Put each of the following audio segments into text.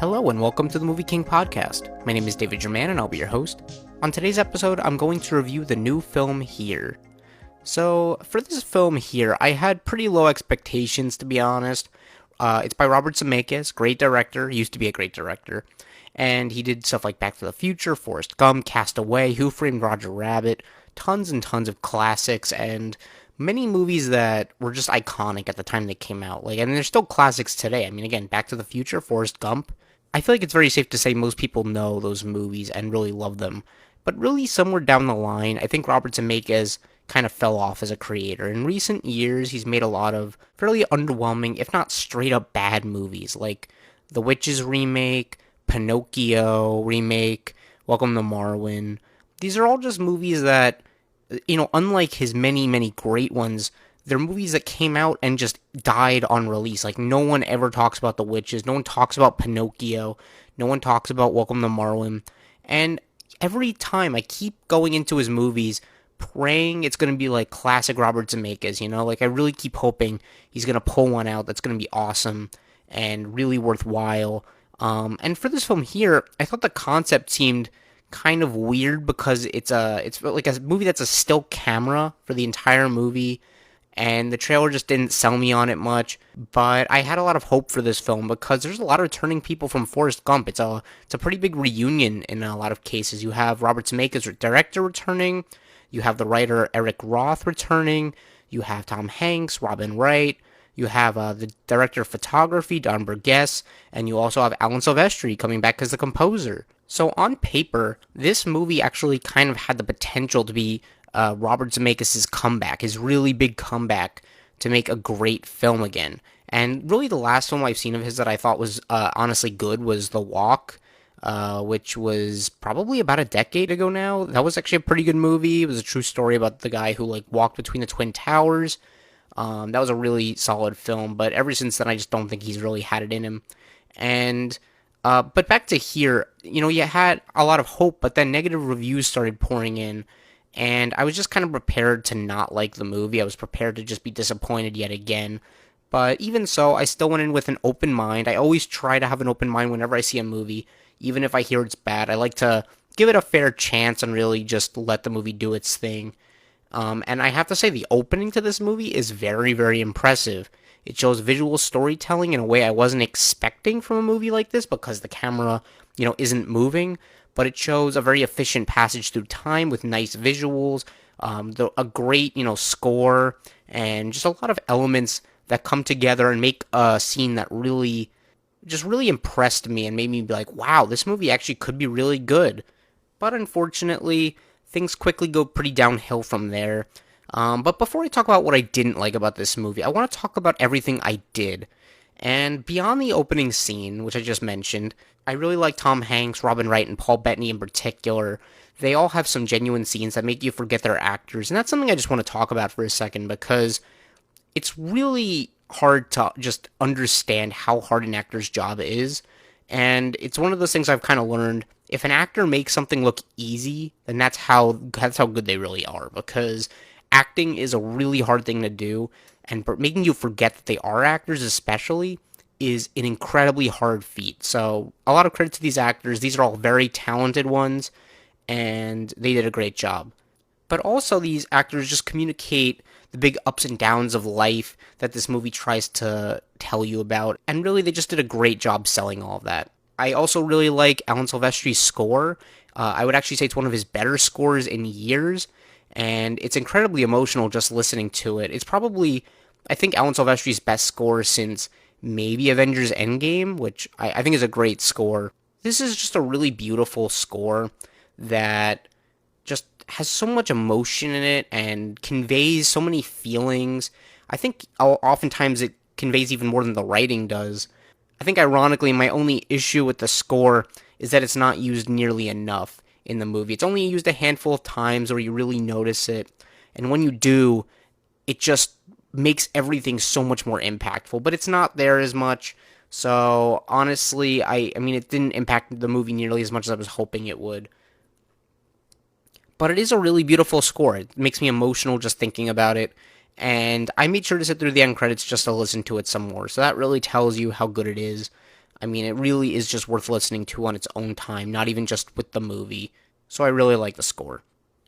Hello and welcome to the MovieKing Podcast. My name is David Jurmann and I'll be your host. On today's episode, I'm going to review the new film Here. So, for this film Here, I had pretty low expectations, to be honest. It's by Robert Zemeckis, great director, used to be a great director. And he did stuff like Back to the Future, Forrest Gump, Cast Away, Who Framed Roger Rabbit, tons and tons of classics, and many movies that were just iconic at the time they came out. And they're still classics today. I mean, again, Back to the Future, Forrest Gump. I feel like it's very safe to say most people know those movies and really love them. But really, somewhere down the line, I think Robert Zemeckis kind of fell off as a creator. In recent years, he's made a lot of fairly underwhelming, if not straight up bad movies, like The Witches remake, Pinocchio remake, Welcome to Marwen. These are all just movies that, unlike his many, many great ones, they're movies that came out and just died on release. Like, no one ever talks about The Witches, no one talks about Pinocchio, no one talks about Welcome to Marwen. And every time I keep going into his movies praying it's going to be like classic Robert Zemeckis, I really keep hoping he's going to pull one out that's going to be awesome and really worthwhile. And for this film Here, I thought the concept seemed kind of weird because it's like a movie that's a still camera for the entire movie, and the trailer just didn't sell me on it much. But I had a lot of hope for this film because there's a lot of returning people from Forrest Gump. It's a pretty big reunion in a lot of cases. You have Robert Zemeckis, director, returning. You have the writer Eric Roth returning. You have Tom Hanks, Robin Wright. You have the director of photography, Don Burgess, and you also have Alan Silvestri coming back as the composer. So on paper, this movie actually kind of had the potential to be Robert Zemeckis' comeback, his really big comeback to make a great film again. And really the last film I've seen of his that I thought was honestly good was The Walk, which was probably about a decade ago now. That was actually a pretty good movie. It was a true story about the guy who walked between the Twin Towers. That was a really solid film, but ever since then I just don't think he's really had it in him. And but back to Here, you had a lot of hope, but then negative reviews started pouring in, and I was just kind of prepared to not like the movie. I was prepared to just be disappointed yet again. But even so, I still went in with an open mind. I always try to have an open mind whenever I see a movie, even if I hear it's bad. I like to give it a fair chance and really just let the movie do its thing. And I have to say, the opening to this movie is very, very impressive. It shows visual storytelling in a way I wasn't expecting from a movie like this because the camera, isn't moving. But it shows a very efficient passage through time with nice visuals, a great, score, and just a lot of elements that come together and make a scene that really impressed me and made me be like, wow, this movie actually could be really good. But unfortunately, things quickly go pretty downhill from there. But before I talk about what I didn't like about this movie, I want to talk about everything I did. And beyond the opening scene, which I just mentioned, I really like Tom Hanks, Robin Wright, and Paul Bettany in particular. They all have some genuine scenes that make you forget they're actors. And that's something I just want to talk about for a second because it's really hard to just understand how hard an actor's job is. And it's one of those things I've kind of learned. If an actor makes something look easy, then that's how good they really are. Because acting is a really hard thing to do, and making you forget that they are actors especially is an incredibly hard feat. So a lot of credit to these actors. These are all very talented ones, and they did a great job. But also these actors just communicate the big ups and downs of life that this movie tries to tell you about, and really they just did a great job selling all of that. I also really like Alan Silvestri's score. I would actually say it's one of his better scores in years, and it's incredibly emotional just listening to it. It's probably, I think, Alan Silvestri's best score since maybe Avengers Endgame, which I think is a great score. This is just a really beautiful score that just has so much emotion in it and conveys so many feelings. I think oftentimes it conveys even more than the writing does. I think ironically my only issue with the score is that it's not used nearly enough in the movie. It's only used a handful of times where you really notice it, and when you do, it just makes everything so much more impactful, but it's not there as much. So honestly, I mean, it didn't impact the movie nearly as much as I was hoping it would. But it is a really beautiful score. It makes me emotional just thinking about it, and I made sure to sit through the end credits just to listen to it some more. So that really tells you how good it is. I mean, it really is just worth listening to on its own time, not even just with the movie. So I really like the score.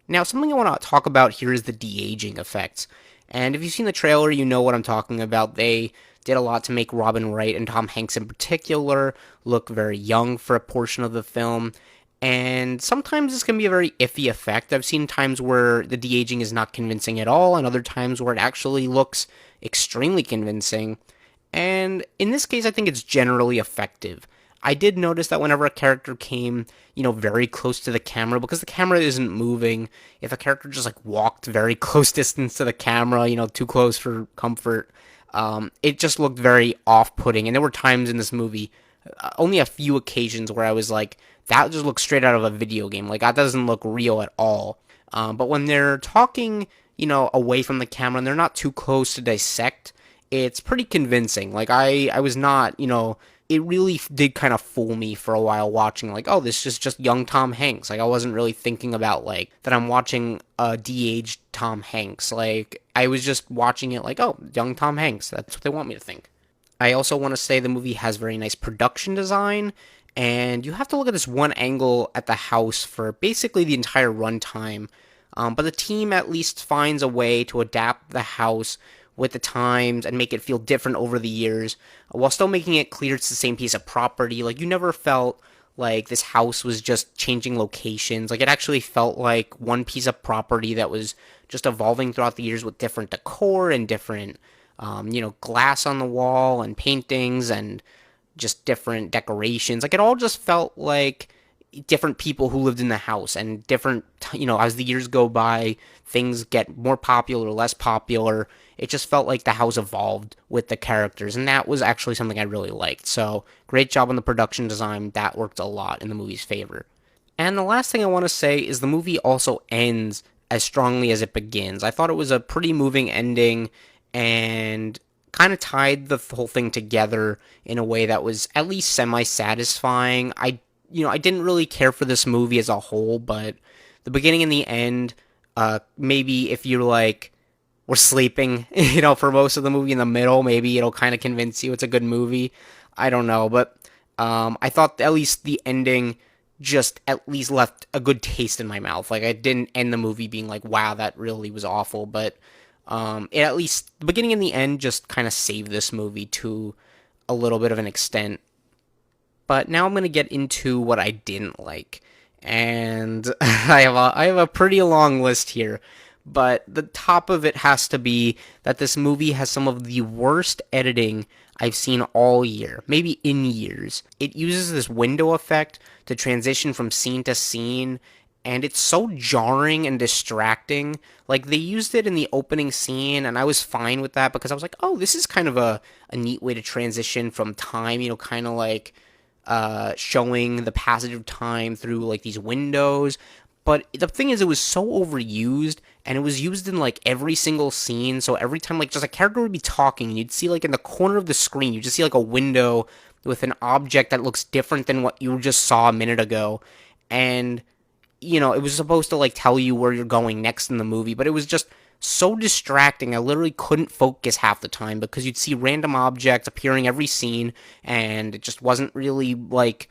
Now, something I want to talk about here is the de-aging effects. And if you've seen the trailer, you know what I'm talking about. They did a lot to make Robin Wright and Tom Hanks in particular look very young for a portion of the film. And sometimes this can be a very iffy effect. I've seen times where the de-aging is not convincing at all, and other times where it actually looks extremely convincing. And in this case, I think it's generally effective. I did notice that whenever a character came, very close to the camera, because the camera isn't moving, if a character just like walked very close distance to the camera, too close for comfort, it just looked very off-putting. And there were times in this movie, only a few occasions where I was like, that just looks straight out of a video game. Like, that doesn't look real at all. But when they're talking, away from the camera and they're not too close to dissect, it's pretty convincing. Like, I was not, it really did kind of fool me for a while watching, like, oh, this is just young Tom Hanks. Like, I wasn't really thinking about, like, that I'm watching a de-aged Tom Hanks. Like, I was just watching it like, oh, young Tom Hanks. That's what they want me to think. I also want to say the movie has very nice production design, and you have to look at this one angle at the house for basically the entire runtime. But the team at least finds a way to adapt the house with the times and make it feel different over the years, while still making it clear it's the same piece of property. Like, you never felt like this house was just changing locations. Like, it actually felt like one piece of property that was just evolving throughout the years with different decor and different, glass on the wall and paintings and just different decorations. Like, it all just felt like different people who lived in the house, and different, as the years go by, things get more popular, less popular. It just felt like the house evolved with the characters, and that was actually something I really liked. So, great job on the production design. That worked a lot in the movie's favor. And the last thing I want to say is the movie also ends as strongly as it begins. I thought it was a pretty moving ending, and kind of tied the whole thing together in a way that was at least semi-satisfying. I didn't really care for this movie as a whole, but the beginning and the end, maybe if you're like, we're sleeping, for most of the movie in the middle, maybe it'll kind of convince you it's a good movie. I don't know, but I thought at least the ending just at least left a good taste in my mouth. Like, I didn't end the movie being like, wow, that really was awful, but it at least, the beginning and the end just kind of saved this movie to a little bit of an extent. But now I'm going to get into what I didn't like. And I have a pretty long list here. But the top of it has to be that this movie has some of the worst editing I've seen all year, maybe in years. It uses this window effect to transition from scene to scene, and it's so jarring and distracting. Like, they used it in the opening scene, and I was fine with that because I was like, oh, this is kind of a neat way to transition from time, kind of like showing the passage of time through like these windows. But the thing is, it was so overused, and it was used in like every single scene. So every time like just a character would be talking, and you'd see like in the corner of the screen, you just see like a window with an object that looks different than what you just saw a minute ago. And it was supposed to like tell you where you're going next in the movie, but it was just so distracting. I literally couldn't focus half the time because you'd see random objects appearing every scene, and it just wasn't really like,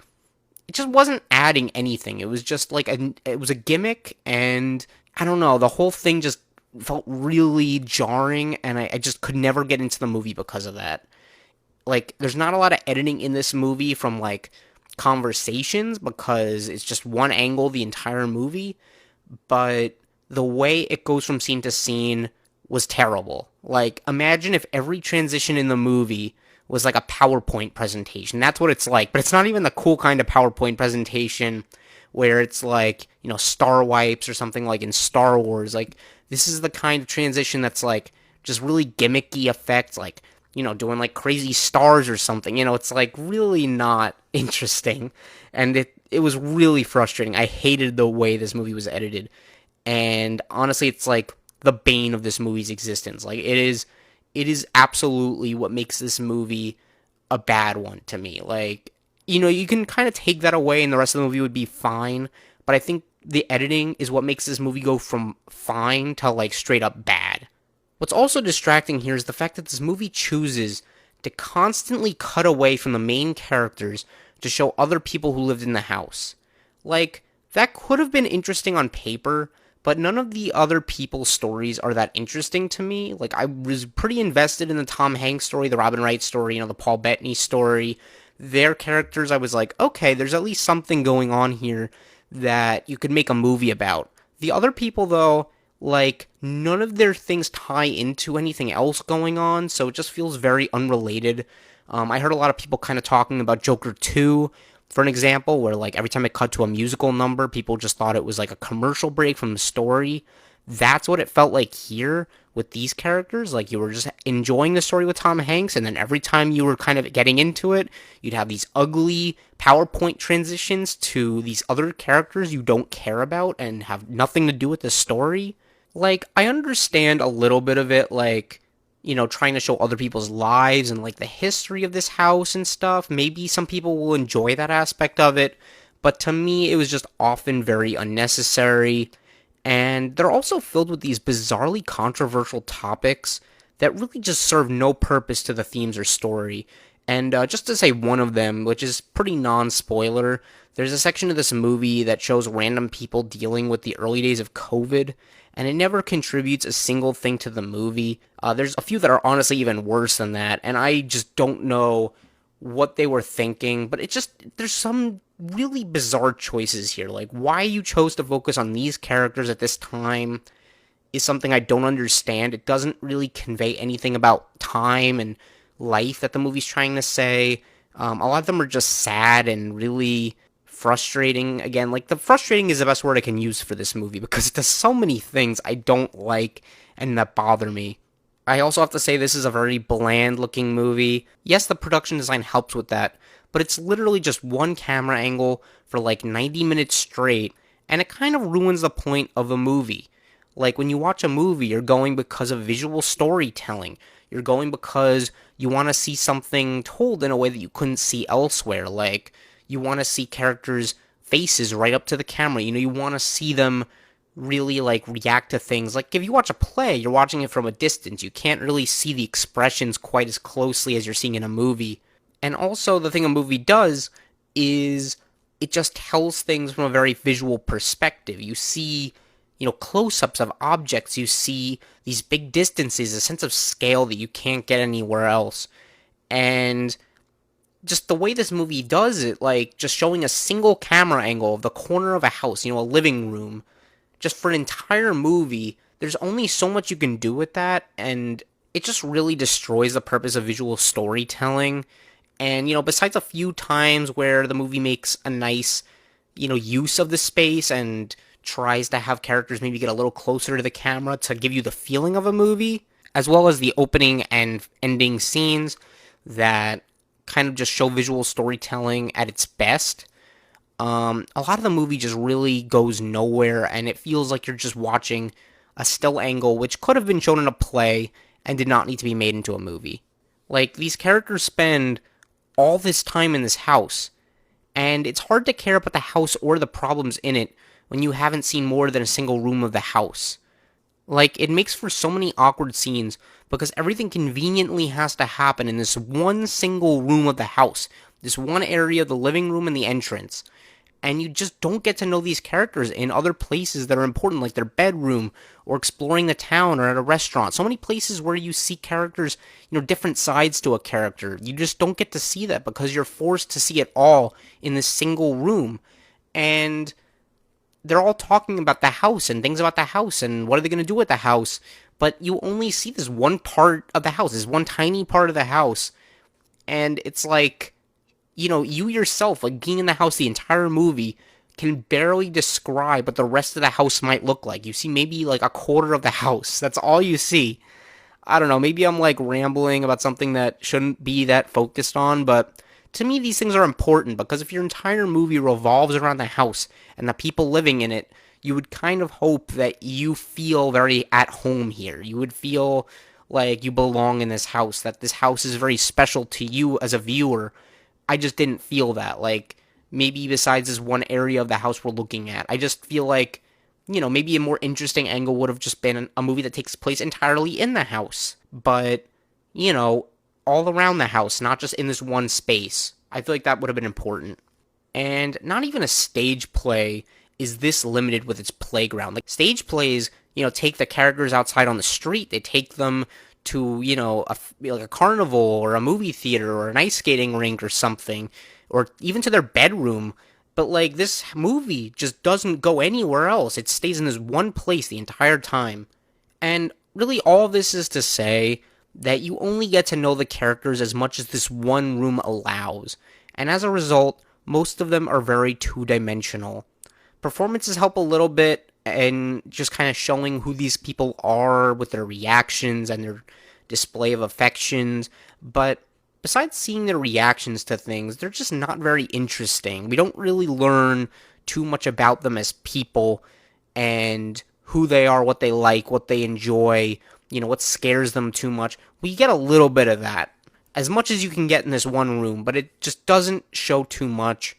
it just wasn't adding anything. It was just like it was a gimmick, and I don't know, the whole thing just felt really jarring, and I just could never get into the movie because of that. Like, there's not a lot of editing in this movie from like conversations because it's just one angle the entire movie, but the way it goes from scene to scene was terrible. Like, imagine if every transition in the movie was like a PowerPoint presentation. That's what it's like, but it's not even the cool kind of PowerPoint presentation where it's like, star wipes or something like in Star Wars. Like, this is the kind of transition that's like just really gimmicky effects, like, doing like crazy stars or something. It's like really not interesting, and it was really frustrating. I hated the way this movie was edited, and honestly, it's like the bane of this movie's existence. Like, it is absolutely what makes this movie a bad one to me. Like, you can kind of take that away and the rest of the movie would be fine, but I think the editing is what makes this movie go from fine to like straight up bad. What's also distracting here is the fact that this movie chooses to constantly cut away from the main characters to show other people who lived in the house. Like, that could have been interesting on paper, but none of the other people's stories are that interesting to me. Like, I was pretty invested in the Tom Hanks story, the Robin Wright story, the Paul Bettany story. Their characters, I was like, okay, there's at least something going on here that you could make a movie about. The other people, though, like, none of their things tie into anything else going on, so it just feels very unrelated. I heard a lot of people kind of talking about Joker 2, for an example, where, like, every time it cut to a musical number, people just thought it was, like, a commercial break from the story. That's what it felt like here with these characters. Like, you were just enjoying the story with Tom Hanks, and then every time you were kind of getting into it, you'd have these ugly PowerPoint transitions to these other characters you don't care about and have nothing to do with the story. Like, I understand a little bit of it, like, trying to show other people's lives and, like, the history of this house and stuff. Maybe some people will enjoy that aspect of it, but to me, it was just often very unnecessary. And they're also filled with these bizarrely controversial topics that really just serve no purpose to the themes or story. And just to say one of them, which is pretty non-spoiler, there's a section of this movie that shows random people dealing with the early days of COVID, and it never contributes a single thing to the movie. There's a few that are honestly even worse than that, and I just don't know what they were thinking, but there's some really bizarre choices here. Like, why you chose to focus on these characters at this time is something I don't understand. It doesn't really convey anything about time and life that the movie's trying to say. A lot of them are just sad and really frustrating. Again, like, the frustrating is the best word I can use for this movie because it does so many things I don't like and that bother me. I also have to say this is a very bland looking movie. Yes, the production design helps with that, but it's literally just one camera angle for like 90 minutes straight, and it kind of ruins the point of a movie. Like, when you watch a movie, you're going because of visual storytelling. You're going because you want to see something told in a way that you couldn't see elsewhere. Like, you want to see characters' faces right up to the camera. You want to see them really, like, react to things. Like, if you watch a play, you're watching it from a distance. You can't really see the expressions quite as closely as you're seeing in a movie. And also, the thing a movie does is it just tells things from a very visual perspective. You see, close-ups of objects. You see these big distances, a sense of scale that you can't get anywhere else. And just the way this movie does it, like, just showing a single camera angle of the corner of a house, a living room, just for an entire movie, there's only so much you can do with that, and it just really destroys the purpose of visual storytelling. And, besides a few times where the movie makes a nice, use of the space and tries to have characters maybe get a little closer to the camera to give you the feeling of a movie, as well as the opening and ending scenes that kind of just show visual storytelling at its best, a lot of the movie just really goes nowhere, and it feels like you're just watching a still angle which could have been shown in a play and did not need to be made into a movie. Like, these characters spend all this time in this house, and it's hard to care about the house or the problems in it when you haven't seen more than a single room of the house. Like, it makes for so many awkward scenes because everything conveniently has to happen in this one single room of the house, this one area, the living room and the entrance. And you just don't get to know these characters in other places that are important, like their bedroom, or exploring the town, or at a restaurant. So many places where you see characters, different sides to a character. You just don't get to see that because you're forced to see it all in this single room. And they're all talking about the house and things about the house and what are they going to do with the house. But you only see this one part of the house, this one tiny part of the house. And it's like, you yourself, like, being in the house the entire movie, can barely describe what the rest of the house might look like. You see maybe, like, a quarter of the house. That's all you see. I don't know, maybe I'm, like, rambling about something that shouldn't be that focused on, but to me, these things are important, because if your entire movie revolves around the house and the people living in it, you would kind of hope that you feel very at home here. You would feel like you belong in this house, that this house is very special to you as a viewer. I just didn't feel that. Like, maybe besides this one area of the house we're looking at, I just feel like, maybe a more interesting angle would have just been a movie that takes place entirely in the house. But, all all around the house, not just in this one space. I feel like that would have been important. And not even a stage play is this limited with its playground. Like stage plays, take the characters outside on the street. They take them to, like a carnival or a movie theater or an ice skating rink or something, or even to their bedroom. But like this movie just doesn't go anywhere else. It stays in this one place the entire time. And really all this is to say that you only get to know the characters as much as this one room allows. And as a result, most of them are very two-dimensional. Performances help a little bit and just kind of showing who these people are with their reactions and their display of affections, but besides seeing their reactions to things, they're just not very interesting. We don't really learn too much about them as people and who they are, what they like, what they enjoy, what scares them too much. We get a little bit of that, as much as you can get in this one room, but it just doesn't show too much.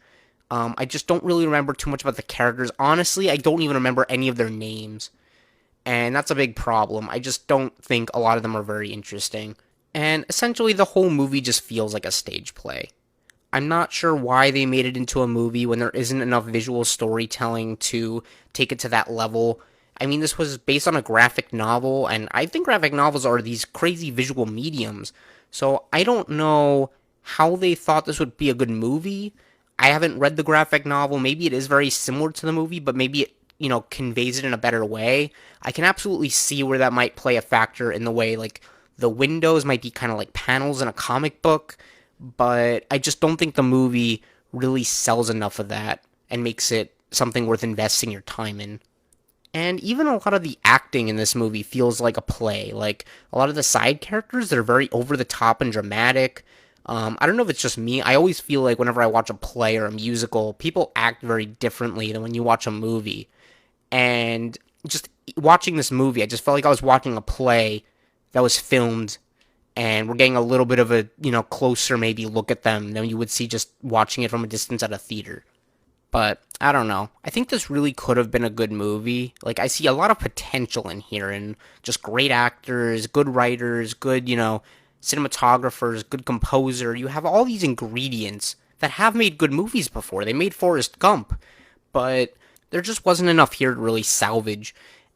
I just don't really remember too much about the characters. Honestly, I don't even remember any of their names. And that's a big problem. I just don't think a lot of them are very interesting. And essentially, the whole movie just feels like a stage play. I'm not sure why they made it into a movie when there isn't enough visual storytelling to take it to that level. I mean, this was based on a graphic novel, and I think graphic novels are these crazy visual mediums. So I don't know how they thought this would be a good movie. I haven't read the graphic novel. Maybe it is very similar to the movie, but maybe it, conveys it in a better way. I can absolutely see where that might play a factor in the way, like, the windows might be kind of like panels in a comic book, but I just don't think the movie really sells enough of that and makes it something worth investing your time in. And even a lot of the acting in this movie feels like a play. Like, a lot of the side characters, they're very over the top and dramatic. I don't know if it's just me. I always feel like whenever I watch a play or a musical, people act very differently than when you watch a movie. And just watching this movie, I just felt like I was watching a play that was filmed, and we're getting a little bit of a, closer maybe look at them than you would see just watching it from a distance at a theater. But, I don't know. I think this really could have been a good movie. Like, I see a lot of potential in here, and just great actors, good writers, good, cinematographers, good composer. You have all these ingredients that have made good movies before. They made Forrest Gump, but there just wasn't enough here to really salvage.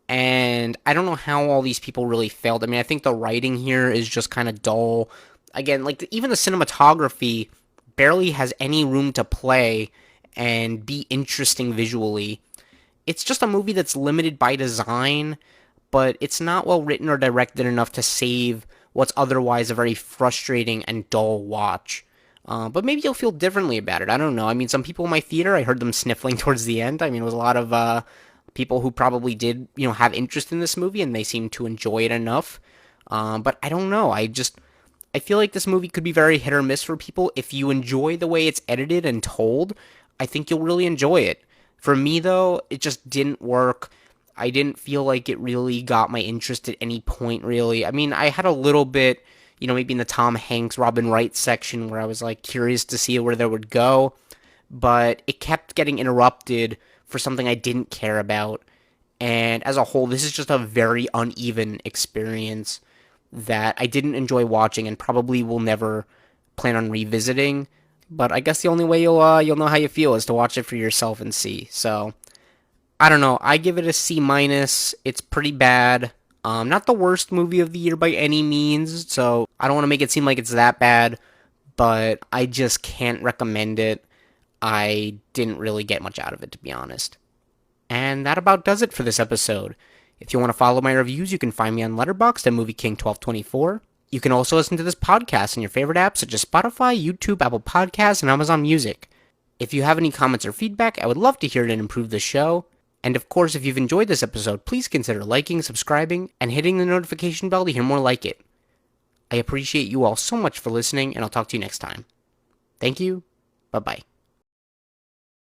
And I don't know how all these people really failed. I mean, I think the writing here is just kind of dull. Again, like, even the cinematography barely has any room to play and be interesting visually. It's just a movie that's limited by design, but it's not well written or directed enough to save what's otherwise a very frustrating and dull watch. But maybe you'll feel differently about it. I don't know. I mean, some people in my theater, I heard them sniffling towards the end. I mean, it was a lot of people who probably did, have interest in this movie, and they seemed to enjoy it enough. But I don't know. I feel like this movie could be very hit or miss for people. If you enjoy the way it's edited and told, I think you'll really enjoy it. For me, though, it just didn't work. I didn't feel like it really got my interest at any point, really. I mean, I had a little bit, maybe in the Tom Hanks, Robin Wright section where I was, like, curious to see where that would go. But it kept getting interrupted for something I didn't care about. And as a whole, this is just a very uneven experience that I didn't enjoy watching and probably will never plan on revisiting. But I guess the only way you'll know how you feel is to watch it for yourself and see. So, I don't know. I give it a C-. It's pretty bad. Not the worst movie of the year by any means, so I don't want to make it seem like it's that bad, but I just can't recommend it. I didn't really get much out of it, to be honest. And that about does it for this episode. If you want to follow my reviews, you can find me on Letterboxd at MovieKing1224. You can also listen to this podcast on your favorite apps such as Spotify, YouTube, Apple Podcasts, and Amazon Music. If you have any comments or feedback, I would love to hear it and improve the show. And of course, if you've enjoyed this episode, please consider liking, subscribing, and hitting the notification bell to hear more like it. I appreciate you all so much for listening, and I'll talk to you next time. Thank you. Bye-bye.